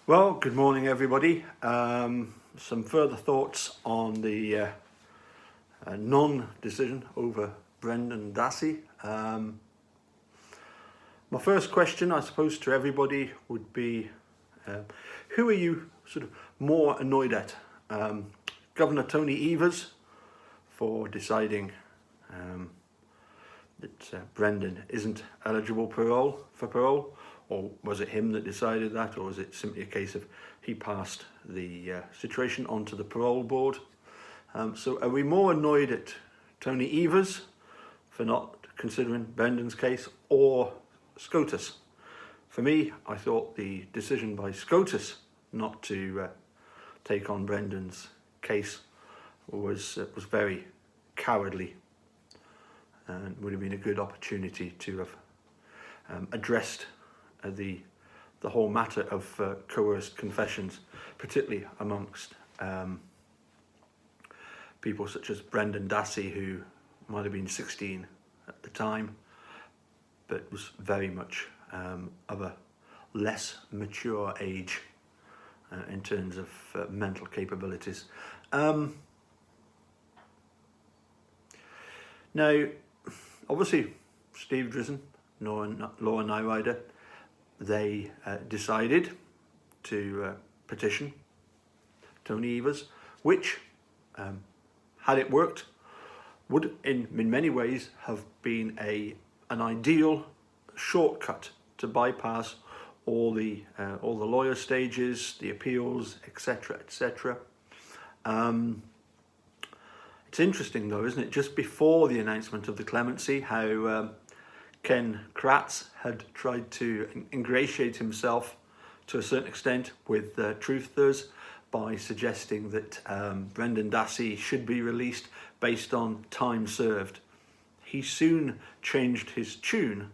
Well, good morning, everybody. Some further thoughts on the non-decision over Brendan Dassey. My first question, I suppose, to everybody would be, who are you sort of more annoyed at? Governor Tony Evers for deciding that Brendan isn't eligible for parole, or was it him that decided that, or was it simply a case of he passed the situation onto the parole board? So are we more annoyed at Tony Evers for not considering Brendan's case, or SCOTUS? For me, I thought the decision by SCOTUS not to take on Brendan's case was very cowardly, and would have been a good opportunity to have addressed the whole matter of coerced confessions, particularly amongst people such as Brendan Dassey, who might have been 16 at the time, but was very much of a less mature age in terms of mental capabilities. Now, obviously, Steve Drizzen, Laura Nyrider, they decided to petition Tony Evers, which, had it worked, would in many ways have been an ideal shortcut to bypass all the lawyer stages, the appeals, etc., etc. It's interesting, though, isn't it? Just before the announcement of the clemency, how Ken Kratz had tried to ingratiate himself to a certain extent with truthers by suggesting that Brendan Dassey should be released based on time served. He soon changed his tune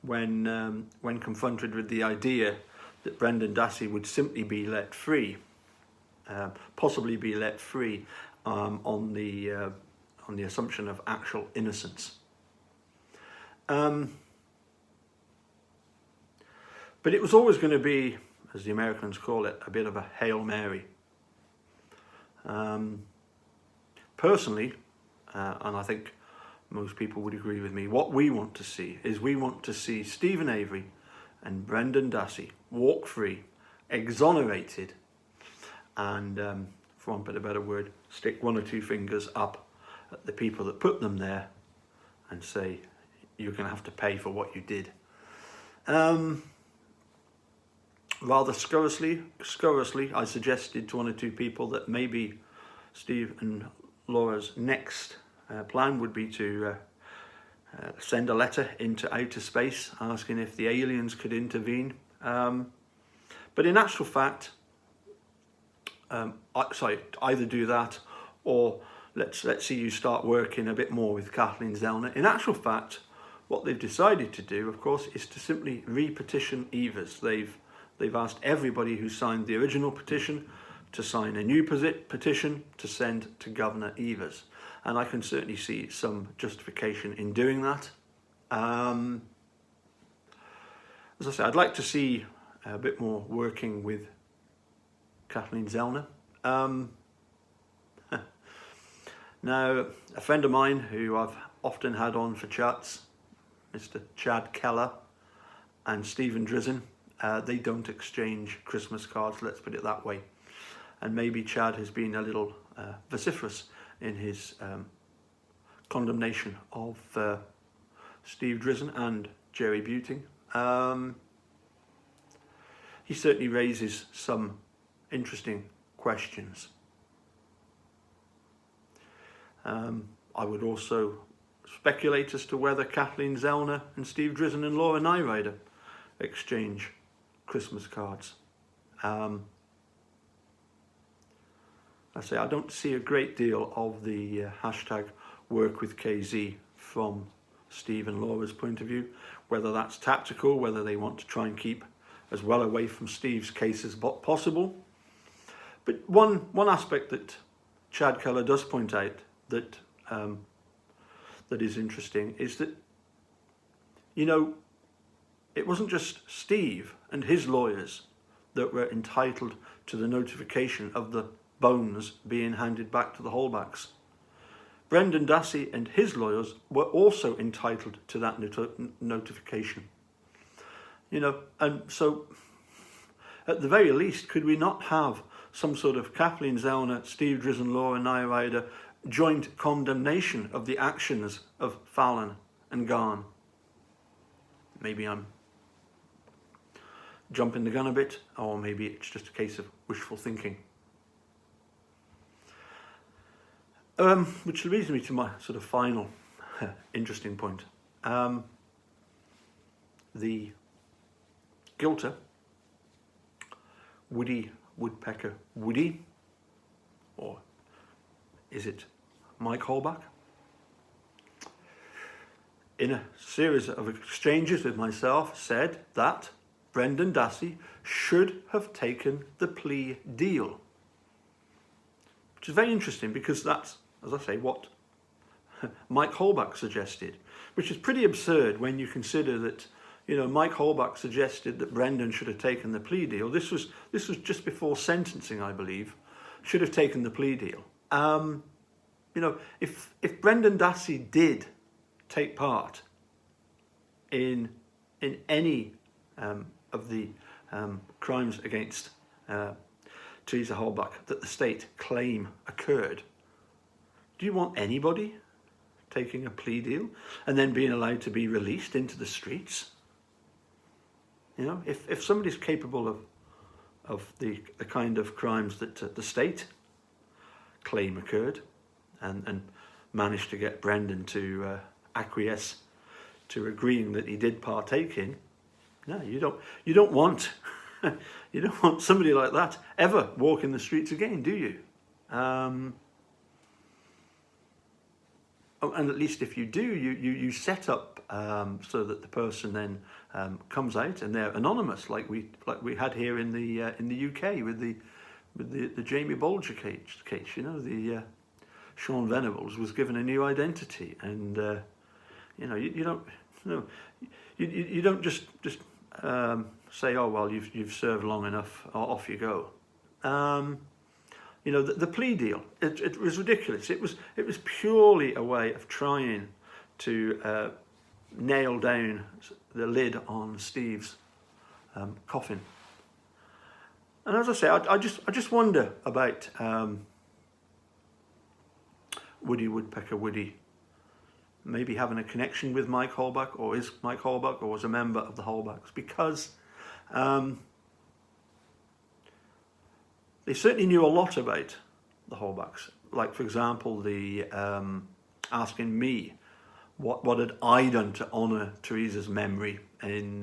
when confronted with the idea that Brendan Dassey would simply be let free, possibly be let free on the assumption of actual innocence. But it was always going to be, as the Americans call it, a bit of a Hail Mary. Personally, and I think most people would agree with me, what we want to see is Stephen Avery and Brendan Dassey walk free, exonerated, and, for want of a better word, stick one or two fingers up at the people that put them there and say, you're going to have to pay for what you did. Rather scurrilously, I suggested to one or two people that maybe Steve and Laura's next plan would be to send a letter into outer space asking if the aliens could intervene. But in actual fact, either do that, or let's see you start working a bit more with Kathleen Zellner. In actual fact, what they've decided to do, of course, is to simply re-petition Evers. They've asked everybody who signed the original petition to sign a new petition to send to Governor Evers. And I can certainly see some justification in doing that. As I say, I'd like to see a bit more working with Kathleen Zellner. Now, a friend of mine who I've often had on for chats, Mr. Chad Keller and Stephen Drizzen, they don't exchange Christmas cards, let's put it that way. And maybe Chad has been a little vociferous in his condemnation of Steve Drizzen and Jerry Buting. He certainly raises some interesting questions. I would also speculate as to whether Kathleen Zellner and Steve Drizzen and Laura Nyrider exchange Christmas cards. I say I don't see a great deal of the hashtag work with KZ from Steve and Laura's point of view, whether that's tactical, whether they want to try and keep as well away from Steve's case as possible. But one aspect that Chad Keller does point out that that is interesting is that, you know, it wasn't just Steve and his lawyers that were entitled to the notification of the bones being handed back to the Holbachs. Brendan Dassey and his lawyers were also entitled to that notification. You know, and so at the very least, could we not have some sort of Kathleen Zellner, Steve Drizzen, Laura Nyrider joint condemnation of the actions of Fallon and Garn? Maybe I'm jumping the gun a bit, or maybe it's just a case of wishful thinking. Which leads me to my sort of final interesting point. The guilter, Woody Woodpecker Woody, or is it Mike Holbach? In a series of exchanges with myself, said that Brendan Dassey should have taken the plea deal. Which is very interesting, because that's, as I say, what Mike Holbach suggested, which is pretty absurd when you consider that, you know, Mike Holbach suggested that Brendan should have taken the plea deal. This was just before sentencing, I believe. Should have taken the plea deal. You know, if Brendan Dassey did take part in any of the crimes against Teresa Holbach that the state claim occurred, do you want anybody taking a plea deal and then being allowed to be released into the streets? You know, if somebody's capable of the kind of crimes that the state claim occurred, and managed to get Brendan to acquiesce to agreeing that he did partake in, no, you don't want you don't want somebody like that ever walking the streets again, do you? And at least if you do, you set up so that the person then comes out and they're anonymous, like we had here in the UK with the Jamie Bolger case. You know, the Sean Venables was given a new identity, and you know, you don't just say, oh well, you've served long enough, off you go. You know, the plea deal, it was ridiculous. It was purely a way of trying to nail down the lid on Steve's coffin. And as I say, I just wonder about Woody Woodpecker Woody maybe having a connection with Mike Holbach, or is Mike Holbach, or was a member of the Holbachs, because they certainly knew a lot about the Holbachs. Like, for example, the asking me what had I done to honour Teresa's memory in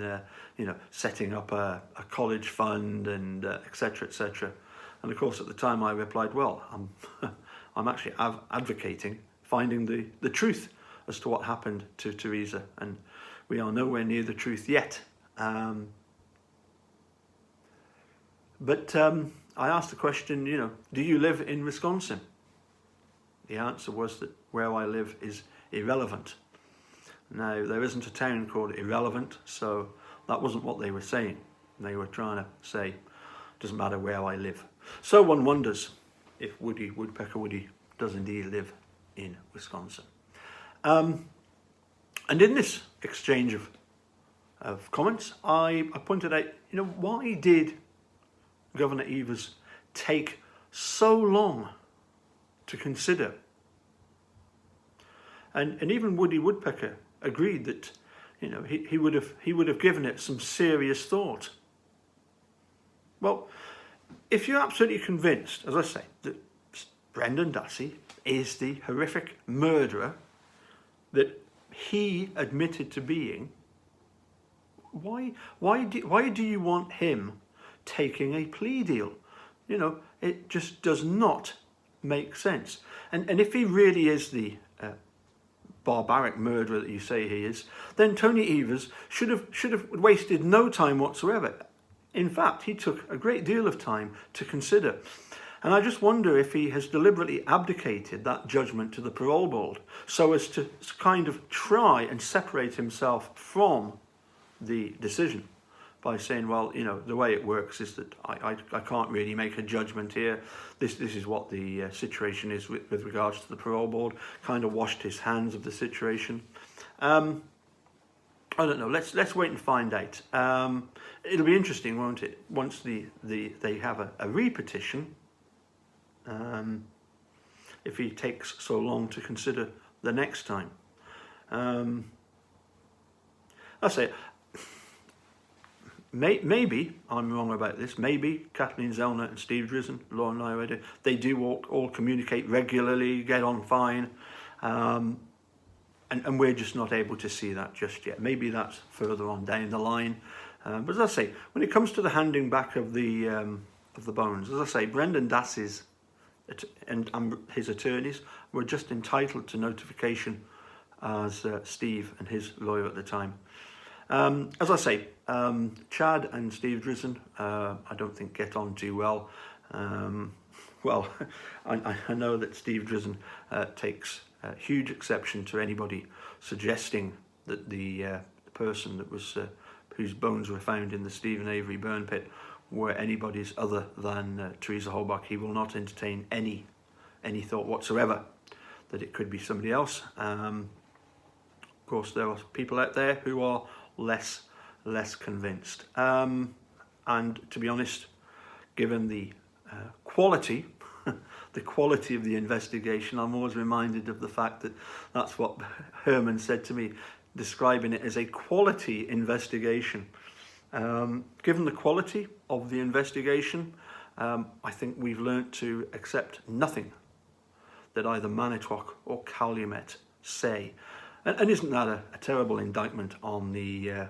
you know, setting up a college fund and etc., etc. And of course, at the time, I replied, well, I'm actually advocating finding the truth as to what happened to Teresa, and we are nowhere near the truth yet. But I asked the question, you know, do you live in Wisconsin? The answer was that where I live is irrelevant. Now, there isn't a town called Irrelevant, so that wasn't what they were saying. They were trying to say, it doesn't matter where I live. So one wonders if Woody Woodpecker Woody does indeed live in Wisconsin. And in this exchange of comments, I pointed out, you know, why did Governor Evers take so long to consider? And even Woody Woodpecker agreed that, you know, he would have given it some serious thought. Well, if you're absolutely convinced, as I say, that Brendan Dassey is the horrific murderer that he admitted to being, why do you want him taking a plea deal? You know, it just does not make sense. And if he really is the barbaric murderer that you say he is, then Tony Evers should have wasted no time whatsoever. In fact, he took a great deal of time to consider. And I just wonder if he has deliberately abdicated that judgment to the parole board so as to kind of try and separate himself from the decision. by saying, well, you know, the way it works is that I can't really make a judgment here. This is what the situation is with regards to the parole board. Kind of washed his hands of the situation. I don't know. Let's wait and find out. It'll be interesting, won't it? Once they have a repetition. If he takes so long to consider the next time. I say, maybe I'm wrong about this. Maybe Kathleen Zellner and Steve Drizzen, Lauren Nyrider, they do all communicate regularly, get on fine, and we're just not able to see that just yet. Maybe that's further on down the line. But as I say, when it comes to the handing back of the bones, as I say, Brendan Dassey's and his attorneys were just entitled to notification as Steve and his lawyer at the time. As I say, Chad and Steve Drizzen, I don't think get on too well. Well, I know that Steve Drizzen takes huge exception to anybody suggesting that the person that was whose bones were found in the Stephen Avery burn pit were anybody's other than Teresa Holbach. He will not entertain any thought whatsoever that it could be somebody else. Of course, there are people out there who are less convinced. And to be honest, given the quality, the quality of the investigation, I'm always reminded of the fact that that's what Herman said to me, describing it as a quality investigation. Given the quality of the investigation, I think we've learnt to accept nothing that either Manitowoc or Calumet say. And isn't that a terrible indictment on the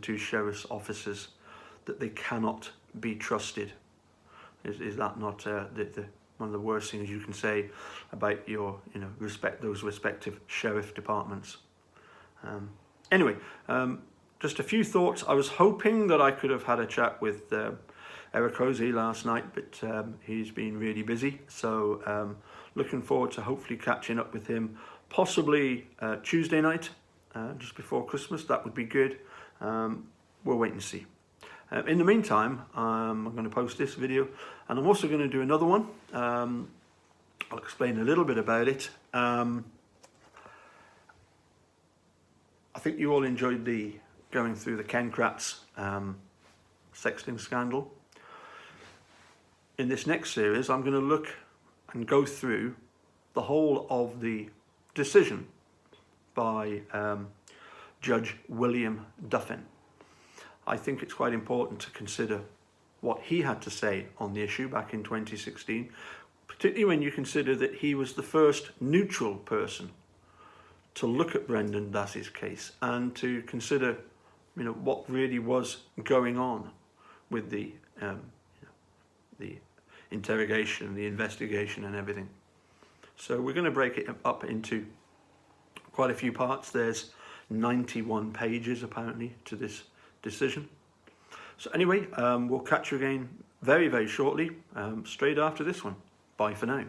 two sheriff's officers, that they cannot be trusted? Is that not one of the worst things you can say about your those respective sheriff departments? Anyway, just a few thoughts. I was hoping that I could have had a chat with Eric Hosey last night, but he's been really busy. So looking forward to hopefully catching up with him, possibly Tuesday night, just before Christmas. That would be good. We'll wait and see. In the meantime, I'm going to post this video, and I'm also going to do another one. I'll explain a little bit about it. I think you all enjoyed going through the Ken Kratz sexting scandal. In this next series, I'm going to look and go through the whole of the decision by Judge William Duffin. I think it's quite important to consider what he had to say on the issue back in 2016, particularly when you consider that he was the first neutral person to look at Brendan Dassey's case and to consider, what really was going on with the interrogation, the investigation, and everything. So we're going to break it up into quite a few parts. There's 91 pages apparently to this decision. So anyway, we'll catch you again very, very shortly, straight after this one. Bye for now.